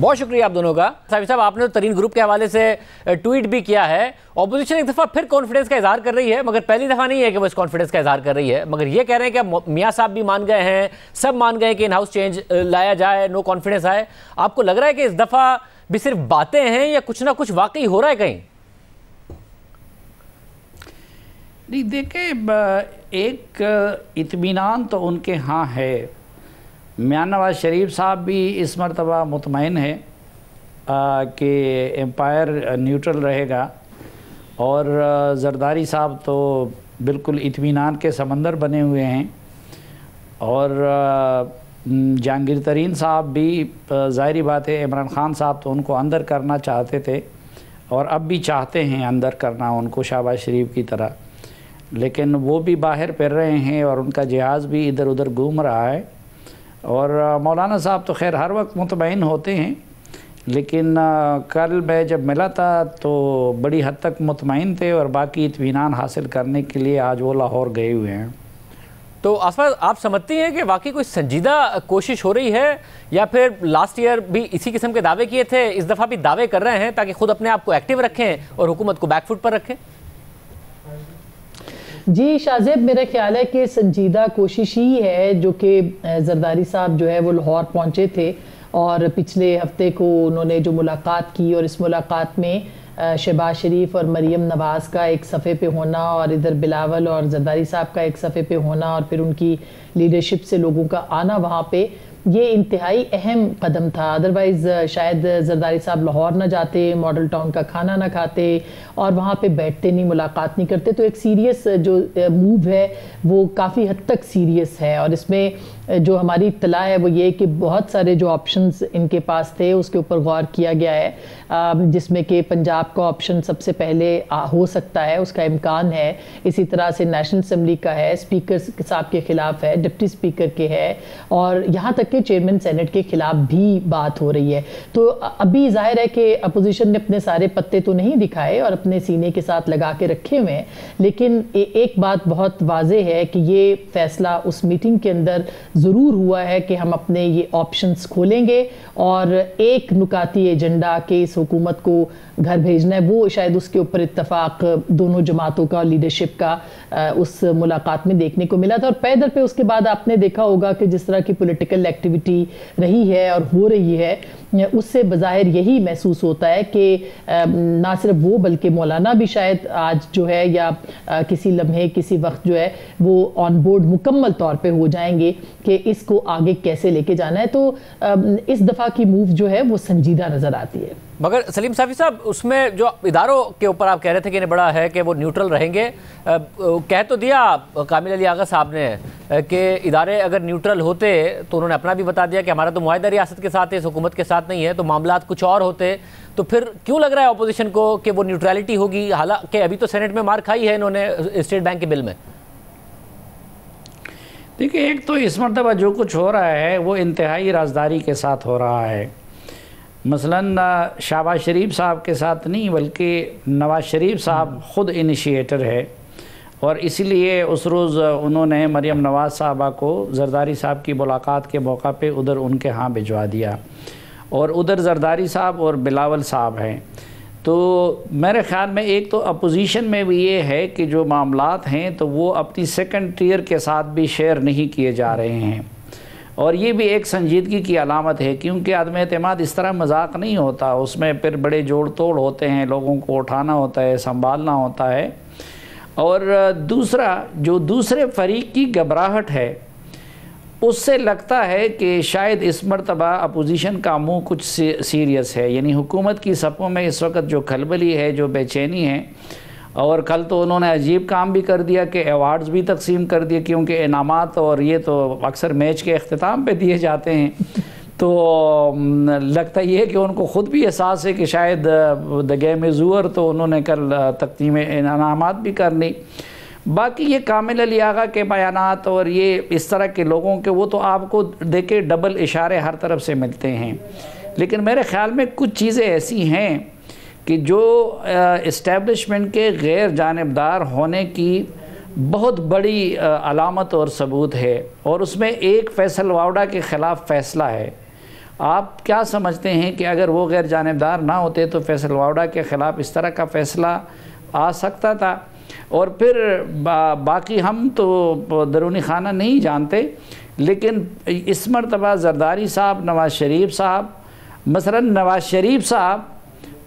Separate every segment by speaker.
Speaker 1: بہت شکریہ آپ دونوں کا. صاحب آپ نے ترین گروپ کے حوالے سے ٹویٹ بھی کیا ہے. اپوزیشن ایک دفعہ پھر کانفیڈنس کا اظہار کر رہی ہے, مگر پہلی دفعہ نہیں ہے کہ وہ اس کانفیڈنس کا اظہار کر رہی ہے, مگر یہ کہہ رہے ہیں کہ میاں صاحب بھی مان گئے ہیں, سب مان گئے ہیں کہ ان ہاؤس چینج لایا جائے, نو کانفیڈنس آئے. آپ کو لگ رہا ہے کہ اس دفعہ بھی صرف باتیں ہیں یا کچھ نہ کچھ واقعی ہو رہا ہے کہیں؟
Speaker 2: نہیں دیکھیں, ایک اطمینان تو ان کے ہاں ہے. میاں نواز شریف صاحب بھی اس مرتبہ مطمئن ہے کہ امپائر نیوٹرل رہے گا, اور زرداری صاحب تو بالکل اطمینان کے سمندر بنے ہوئے ہیں, اور جہانگیر ترین صاحب بھی ظاہری بات ہے عمران خان صاحب تو ان کو اندر کرنا چاہتے تھے اور اب بھی چاہتے ہیں اندر کرنا ان کو شہباز شریف کی طرح, لیکن وہ بھی باہر پھر رہے ہیں اور ان کا جہاز بھی ادھر ادھر گھوم رہا ہے. اور مولانا صاحب تو خیر ہر وقت مطمئن ہوتے ہیں, لیکن کل میں جب ملا تھا تو بڑی حد تک مطمئن تھے, اور باقی اطمینان حاصل کرنے کے لیے آج وہ لاہور گئے ہوئے ہیں.
Speaker 1: تو آصفہ آپ سمجھتی ہیں کہ واقعی کوئی سنجیدہ کوشش ہو رہی ہے, یا پھر لاسٹ ایئر بھی اسی قسم کے دعوے کیے تھے, اس دفعہ بھی دعوے کر رہے ہیں تاکہ خود اپنے آپ کو ایکٹیو رکھیں اور حکومت کو بیک فٹ پر رکھیں؟
Speaker 3: جی شاہزیب, میرا خیال ہے کہ سنجیدہ کوشش ہی ہے, جو کہ زرداری صاحب جو ہے وہ لاہور پہنچے تھے اور پچھلے ہفتے کو انہوں نے جو ملاقات کی, اور اس ملاقات میں شہباز شریف اور مریم نواز کا ایک صفحے پہ ہونا, اور ادھر بلاول اور زرداری صاحب کا ایک صفحے پہ ہونا, اور پھر ان کی لیڈرشپ سے لوگوں کا آنا وہاں پہ, یہ انتہائی اہم قدم تھا. ادروائز شاید زرداری صاحب لاہور نہ جاتے, ماڈل ٹاؤن کا کھانا نہ کھاتے اور وہاں پہ بیٹھتے نہیں, ملاقات نہیں کرتے. تو ایک سیریس جو موو ہے وہ کافی حد تک سیریس ہے, اور اس میں جو ہماری اطلاع ہے وہ یہ کہ بہت سارے جو آپشنز ان کے پاس تھے اس کے اوپر غور کیا گیا ہے, جس میں کہ پنجاب کا آپشن سب سے پہلے ہو سکتا ہے, اس کا امکان ہے. اسی طرح سے نیشنل اسمبلی کا ہے, اسپیکر صاحب کے خلاف ہے, ڈپٹی اسپیکر کے ہے, اور یہاں تک کہ چیئرمین سینٹ کے خلاف بھی بات ہو رہی ہے. تو ابھی ظاہر ہے کہ اپوزیشن نے اپنے سارے پتے تو نہیں دکھائے اور اپنے سینے کے ساتھ لگا کے رکھے ہوئے ہیں, لیکن ایک بات بہت واضح ہے کہ یہ فیصلہ اس میٹنگ کے اندر ضرور ہوا ہے کہ ہم اپنے یہ آپشنز کھولیں گے, اور ایک نکاتی ایجنڈا کہ اس حکومت کو گھر بھیجنا ہے, وہ شاید اس کے اوپر اتفاق دونوں جماعتوں کا, لیڈرشپ کا اس ملاقات میں دیکھنے کو ملا تھا. اور پیدر پہ اس کے بعد آپ نے دیکھا ہوگا کہ جس طرح کی پولیٹیکل ایکٹیویٹی رہی ہے اور ہو رہی ہے, اس سے بظاہر یہی محسوس ہوتا ہے کہ نہ صرف وہ بلکہ مولانا بھی شاید آج جو ہے یا کسی لمحے کسی وقت جو ہے وہ آن بورڈ مکمل طور پہ ہو جائیں گے کہ اس کو آگے کیسے لے کے جانا ہے. تو اس دفعہ کی موو جو ہے وہ سنجیدہ نظر آتی ہے.
Speaker 1: مگر سلیم صافی صاحب, اس میں جو اداروں کے اوپر آپ کہہ رہے تھے کہ انہیں بڑا ہے کہ وہ نیوٹرل رہیں گے, کہہ تو دیا کامل علی آغا صاحب نے کہ ادارے اگر نیوٹرل ہوتے تو انہوں نے اپنا بھی بتا دیا کہ ہمارا تو معاہدہ ریاست کے ساتھ ہے, اس حکومت کے ساتھ نہیں ہے, تو معاملات کچھ اور ہوتے. تو پھر کیوں لگ رہا ہے اپوزیشن کو کہ وہ نیوٹرلٹی ہوگی, حالانکہ ابھی تو سینٹ میں مار کھائی ہے انہوں نے اسٹیٹ بینک کے بل میں؟
Speaker 2: دیکھیں, ایک تو اس مرتبہ جو کچھ ہو رہا ہے وہ انتہائی رازداری کے ساتھ ہو رہا ہے. مثلاً شہباز شریف صاحب کے ساتھ نہیں بلکہ نواز شریف صاحب خود انیشیٹر ہے, اور اسی لیے اس روز انہوں نے مریم نواز صاحبہ کو زرداری صاحب کی ملاقات کے موقع پہ ادھر ان کے ہاں بھجوا دیا, اور ادھر زرداری صاحب اور بلاول صاحب ہیں. تو میرے خیال میں ایک تو اپوزیشن میں بھی یہ ہے کہ جو معاملات ہیں تو وہ اپنی سیکنڈ ٹیئر کے ساتھ بھی شیئر نہیں کیے جا رہے ہیں, اور یہ بھی ایک سنجیدگی کی علامت ہے, کیونکہ عدم اعتماد اس طرح مذاق نہیں ہوتا, اس میں پھر بڑے جوڑ توڑ ہوتے ہیں, لوگوں کو اٹھانا ہوتا ہے, سنبھالنا ہوتا ہے. اور دوسرا جو دوسرے فریق کی گھبراہٹ ہے, اس سے لگتا ہے کہ شاید اس مرتبہ اپوزیشن کا منہ کچھ سیریس ہے. یعنی حکومت کی صفوں میں اس وقت جو کھلبلی ہے, جو بے چینی ہے, اور کل تو انہوں نے عجیب کام بھی کر دیا کہ ایوارڈز بھی تقسیم کر دیے, کیونکہ انعامات اور یہ تو اکثر میچ کے اختتام پہ دیے جاتے ہیں. تو لگتا یہ ہے کہ ان کو خود بھی احساس ہے کہ شاید دا گیم از اوور, تو انہوں نے کل تقسیم انعامات بھی کر لی. باقی یہ کامل علی آغا کے بیانات اور یہ اس طرح کے لوگوں کے, وہ تو آپ کو دیکھے ڈبل اشارے ہر طرف سے ملتے ہیں. لیکن میرے خیال میں کچھ چیزیں ایسی ہیں کہ جو اسٹیبلشمنٹ کے غیر جانبدار ہونے کی بہت بڑی علامت اور ثبوت ہے, اور اس میں ایک فیصل واؤڈا کے خلاف فیصلہ ہے, آپ کیا سمجھتے ہیں کہ اگر وہ غیر جانبدار نہ ہوتے تو فیصل واوڈا کے خلاف اس طرح کا فیصلہ آ سکتا تھا؟ اور پھر باقی ہم تو درونی خانہ نہیں جانتے، لیکن اس مرتبہ زرداری صاحب، نواز شریف صاحب، مثلا نواز شریف صاحب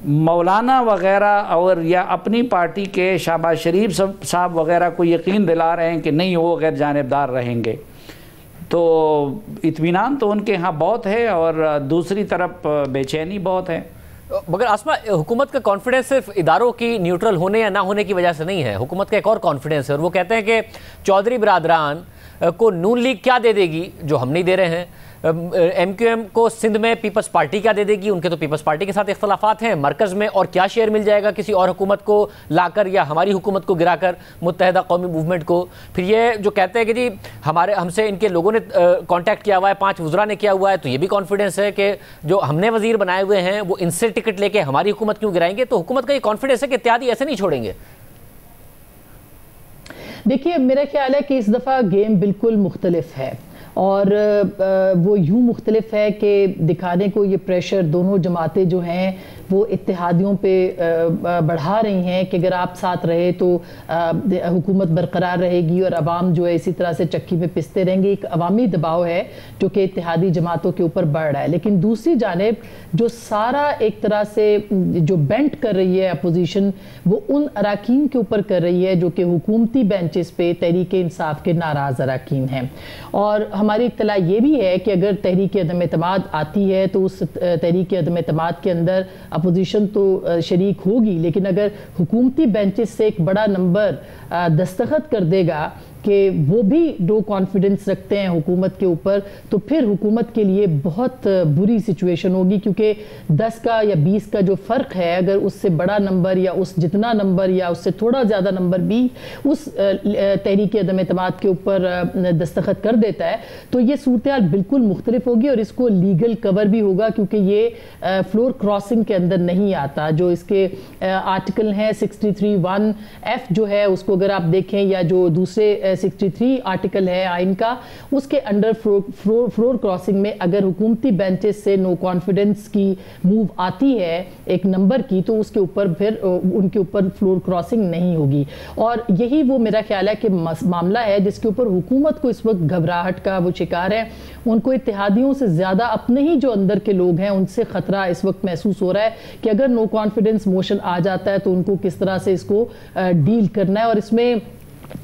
Speaker 2: مولانا وغیرہ اور یا اپنی پارٹی کے شہباز شریف صاحب وغیرہ کو یقین دلا رہے ہیں کہ نہیں وہ غیر جانبدار رہیں گے، تو اطمینان تو ان کے ہاں بہت ہے اور دوسری طرف بے چینی بہت ہے۔
Speaker 1: مگر آسما، حکومت کا کانفیڈنس صرف اداروں کی نیوٹرل ہونے یا نہ ہونے کی وجہ سے نہیں ہے، حکومت کا ایک اور کانفیڈنس ہے، اور وہ کہتے ہیں کہ چودھری برادران کو نون لیگ کیا دے دے گی جو ہم نہیں دے رہے ہیں، ایم کیو ایم کو سندھ میں پیپلز پارٹی کیا دے دے گی، ان کے تو پیپلز پارٹی کے ساتھ اختلافات ہیں، مرکز میں اور کیا شیئر مل جائے گا کسی اور حکومت کو لا کر یا ہماری حکومت کو گرا کر متحدہ قومی موومنٹ کو۔ پھر یہ جو کہتے ہیں کہ جی ہم سے ان کے لوگوں نے کانٹیکٹ کیا ہوا ہے، 5 وزراء نے کیا ہوا ہے، تو یہ بھی کانفیڈنس ہے کہ جو ہم نے وزیر بنائے ہوئے ہیں وہ ان سے ٹکٹ لے کے ہماری حکومت کیوں گرائیں گے، تو حکومت کا یہ کانفیڈنس ہے کہ اتحادی ایسے نہیں چھوڑیں گے۔
Speaker 3: دیکھیے میرا خیال ہے کہ اس دفعہ گیم بالکل مختلف ہے، اور وہ یوں مختلف ہے کہ دکھانے کو یہ پریشر دونوں جماعتیں جو ہیں وہ اتحادیوں پہ بڑھا رہی ہیں کہ اگر آپ ساتھ رہے تو حکومت برقرار رہے گی، اور عوام جو ہے اسی طرح سے چکی میں پستے رہیں گے۔ ایک عوامی دباؤ ہے جو کہ اتحادی جماعتوں کے اوپر بڑھ رہا ہے، لیکن دوسری جانب جو سارا ایک طرح سے جو بینٹ کر رہی ہے اپوزیشن، وہ ان اراکین کے اوپر کر رہی ہے جو کہ حکومتی بینچز پہ تحریک انصاف کے ناراض اراکین ہیں۔ اور ہماری اطلاع یہ بھی ہے کہ اگر تحریک عدم اعتماد آتی ہے تو اس تحریک عدم اعتماد کے اندر اپوزیشن تو شریک ہوگی، لیکن اگر حکومتی بینچز سے ایک بڑا نمبر دستخط کر دے گا کہ وہ بھی نو کانفیڈنس رکھتے ہیں حکومت کے اوپر، تو پھر حکومت کے لیے بہت بری سچویشن ہوگی، کیونکہ 10 کا یا 20 کا جو فرق ہے، اگر اس سے بڑا نمبر یا اس جتنا نمبر یا اس سے تھوڑا زیادہ نمبر بھی اس تحریک عدم اعتماد کے اوپر دستخط کر دیتا ہے تو یہ صورتحال بالکل مختلف ہوگی، اور اس کو لیگل کور بھی ہوگا، کیونکہ یہ فلور کراسنگ کے اندر نہیں آتا۔ جو اس کے آرٹیکل ہیں 63(1)F جو ہے اس کو اگر آپ دیکھیں، یا جو دوسرے 63 آرٹیکل ہے آئین کا، اس کے انڈر فلور کراسنگ میں اگر حکومتی بینچز سے نو کانفیڈنس کی موو آتی ہے ایک نمبر کی، تو اس کے اوپر پھر ان کے اوپر فلور کراسنگ نہیں ہوگی۔ اور یہی وہ میرا خیال ہے کہ معاملہ ہے جس کے اوپر حکومت کو اس وقت گھبراہٹ کا وہ شکار ہے، ان کو اتحادیوں سے زیادہ اپنے ہی جو اندر کے لوگ ہیں ان سے خطرہ اس وقت محسوس ہو رہا ہے کہ اگر نو کانفیڈنس موشن آ جاتا ہے تو ان کو کس طرح سے اس کو ڈیل کرنا ہے۔ اور اس میں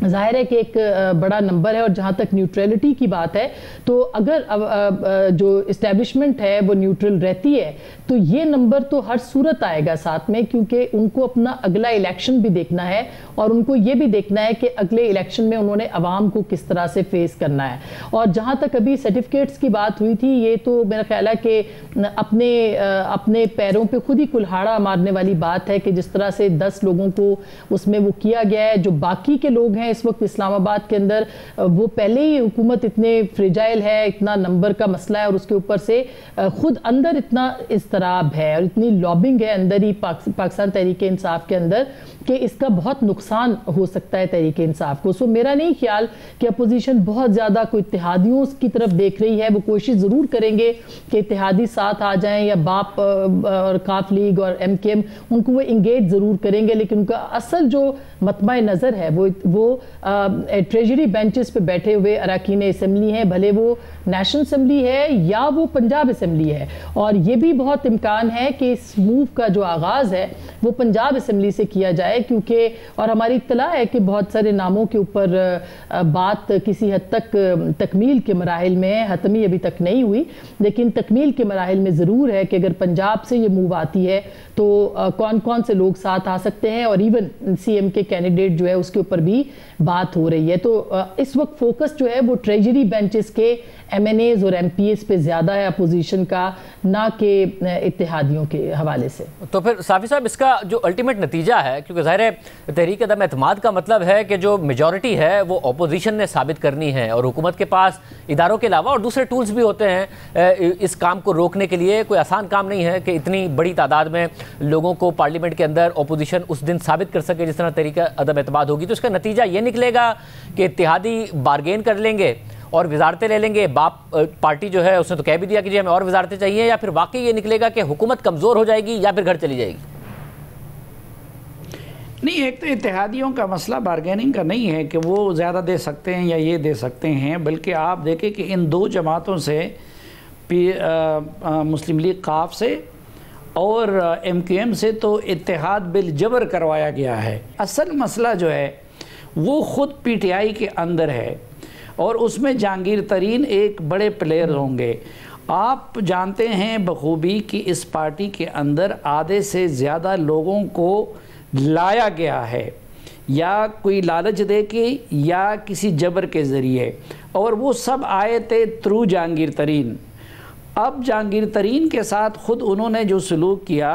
Speaker 3: ظاہر ہے کہ ایک بڑا نمبر ہے، اور جہاں تک نیوٹرلٹی کی بات ہے تو اگر جو اسٹیبلشمنٹ ہے وہ نیوٹرل رہتی ہے تو یہ نمبر تو ہر صورت آئے گا ساتھ میں، کیونکہ ان کو اپنا اگلا الیکشن بھی دیکھنا ہے، اور ان کو یہ بھی دیکھنا ہے کہ اگلے الیکشن میں انہوں نے عوام کو کس طرح سے فیس کرنا ہے۔ اور جہاں تک ابھی سرٹیفکیٹس کی بات ہوئی تھی، یہ تو میرا خیال ہے کہ اپنے پیروں پہ خود ہی کلہاڑا مارنے والی بات ہے کہ جس طرح سے 10 لوگوں کو اس میں وہ کیا گیا ہے، جو باقی کے لوگ ہیں اس وقت اسلام آباد کے اندر، وہ پہلے ہی حکومت اتنے فریجائل ہے، اتنا نمبر کا مسئلہ ہے، اور اس کے اوپر سے خود اندر اتنا اضطراب ہے اور اتنی لابنگ ہے اندر ہی پاکستان تحریک انصاف کے اندر کہ اس کا بہت نقصان ہو سکتا ہے تحریک انصاف کو۔ سو میرا نہیں خیال کہ اپوزیشن بہت زیادہ کوئی اتحادیوں کی طرف دیکھ رہی ہے، وہ کوشش ضرور کریں گے کہ اتحادی ساتھ آ جائیں، یا باپ اور کاف لیگ اور ایم کے ایم ان کو وہ انگیج ضرور کریں گے، لیکن ان کا اصل جو مطمع نظر ہے وہ ٹریجری بینچز پہ بیٹھے ہوئے اراکین اسمبلی ہیں، بھلے وہ نیشنل اسمبلی ہے یا وہ پنجاب اسمبلی ہے۔ اور یہ بھی بہت امکان ہے کہ اس موو کا جو آغاز ہے وہ پنجاب اسمبلی سے کیا جائے، کیونکہ اور ہماری اطلاع ہے کہ بہت سارے ناموں کے اوپر بات کسی حد تک تکمیل کے مراحل میں ہے، حتمی ابھی تک نہیں ہوئی، لیکن تکمیل کے مراحل میں ضرور ہے کہ اگر پنجاب سے یہ موو آتی ہے تو کون کون سے لوگ ساتھ آ سکتے ہیں، اور ایون سی ایم کے کینڈیڈیٹ جو ہے اس کے اوپر بھی بات ہو رہی ہے۔ تو اس وقت فوکس جو ہے وہ ٹریجری بینچز کے ایم این ایز اور ایم پی ایز پہ زیادہ ہے اپوزیشن کا، نہ کہ اتحادیوں کے حوالے سے۔
Speaker 1: تو پھر صافی صاحب اس کا جو الٹیمیٹ نتیجہ ہے، کیونکہ ظاہر ہے تحریک عدم اعتماد کا مطلب ہے کہ جو میجورٹی ہے وہ اپوزیشن نے ثابت کرنی ہے، اور حکومت کے پاس اداروں کے علاوہ اور دوسرے ٹولز بھی ہوتے ہیں اس کام کو روکنے کے لیے۔ کوئی آسان کام نہیں ہے کہ اتنی بڑی تعداد میں لوگوں کو پارلیمنٹ کے اندر اپوزیشن اس دن ثابت کر سکے جس طرح تحریک عدم اعتماد ہوگی۔ تو اس کا نتیجہ یہ نکلے گا کہ اتحادی بارگین کر لیں گے اور وزارتیں لے لیں گے؟ باپ پارٹی جو ہے اس نے تو کہہ بھی دیا کہ جی ہمیں اور وزارتیں چاہیے، یا پھر واقعی یہ نکلے گا کہ حکومت کمزور ہو جائے گی یا پھر گھر چلی جائے گی؟
Speaker 2: نہیں، ایک تو اتحادیوں کا مسئلہ بارگیننگ کا نہیں ہے کہ وہ زیادہ دے سکتے ہیں یا یہ دے سکتے ہیں، بلکہ آپ دیکھیں کہ ان دو جماعتوں سے مسلم لیگ قاف سے اور ایم کیو ایم سے تو اتحاد بالجبر کروایا گیا ہے۔ اصل مسئلہ جو ہے وہ خود پی ٹی آئی کے اندر ہے، اور اس میں جہانگیر ترین ایک بڑے پلیئر ہوں گے۔ آپ جانتے ہیں بخوبی کہ اس پارٹی کے اندر آدھے سے زیادہ لوگوں کو لایا گیا ہے، یا کوئی لالچ دے کے یا کسی جبر کے ذریعے، اور وہ سب آئے تھے تھرو جہانگیر ترین۔ اب جہانگیر ترین کے ساتھ خود انہوں نے جو سلوک کیا،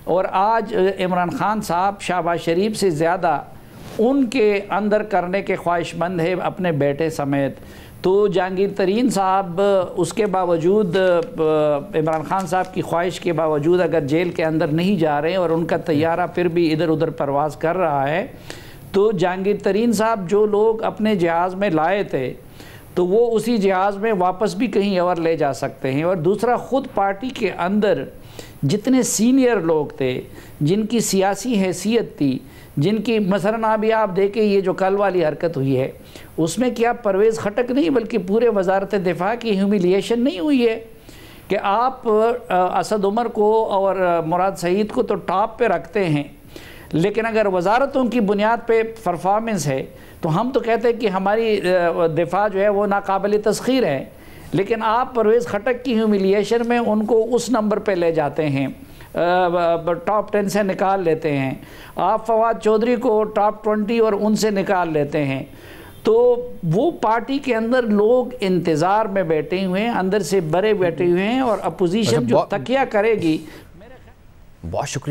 Speaker 2: اور آج عمران خان صاحب شہباز شریف سے زیادہ ان کے اندر کرنے کے خواہش مند ہے اپنے بیٹے سمیت، تو جہانگیر ترین صاحب اس کے باوجود عمران خان صاحب کی خواہش کے باوجود اگر جیل کے اندر نہیں جا رہے ہیں اور ان کا طیارہ پھر بھی ادھر ادھر پرواز کر رہا ہے، تو جہانگیر ترین صاحب جو لوگ اپنے جہاز میں لائے تھے تو وہ اسی جہاز میں واپس بھی کہیں اور لے جا سکتے ہیں۔ اور دوسرا، خود پارٹی کے اندر جتنے سینئر لوگ تھے، جن کی سیاسی حیثیت تھی، جن کی مثلاً ابھی آپ دیکھیں یہ جو کل والی حرکت ہوئی ہے، اس میں کیا پرویز خٹک نہیں بلکہ پورے وزارت دفاع کی ہیومیلیشن نہیں ہوئی ہے کہ آپ اسد عمر کو اور مراد سعید کو تو ٹاپ پہ رکھتے ہیں، لیکن اگر وزارتوں کی بنیاد پہ پرفارمنس ہے تو ہم تو کہتے ہیں کہ ہماری دفاع جو ہے وہ ناقابل تسخیر ہے، لیکن آپ پرویز خٹک کی ہیومیلیشن میں ان کو اس نمبر پہ لے جاتے ہیں، ٹاپ 10 سے نکال لیتے ہیں، آپ فواد چودھری کو ٹاپ 20 اور ان سے نکال لیتے ہیں۔ تو وہ پارٹی کے اندر لوگ انتظار میں بیٹھے ہوئے ہیں، اندر سے بڑے بیٹھے ہوئے ہیں، اور اپوزیشن جو تکیہ کرے گی۔
Speaker 1: بہت شکریہ۔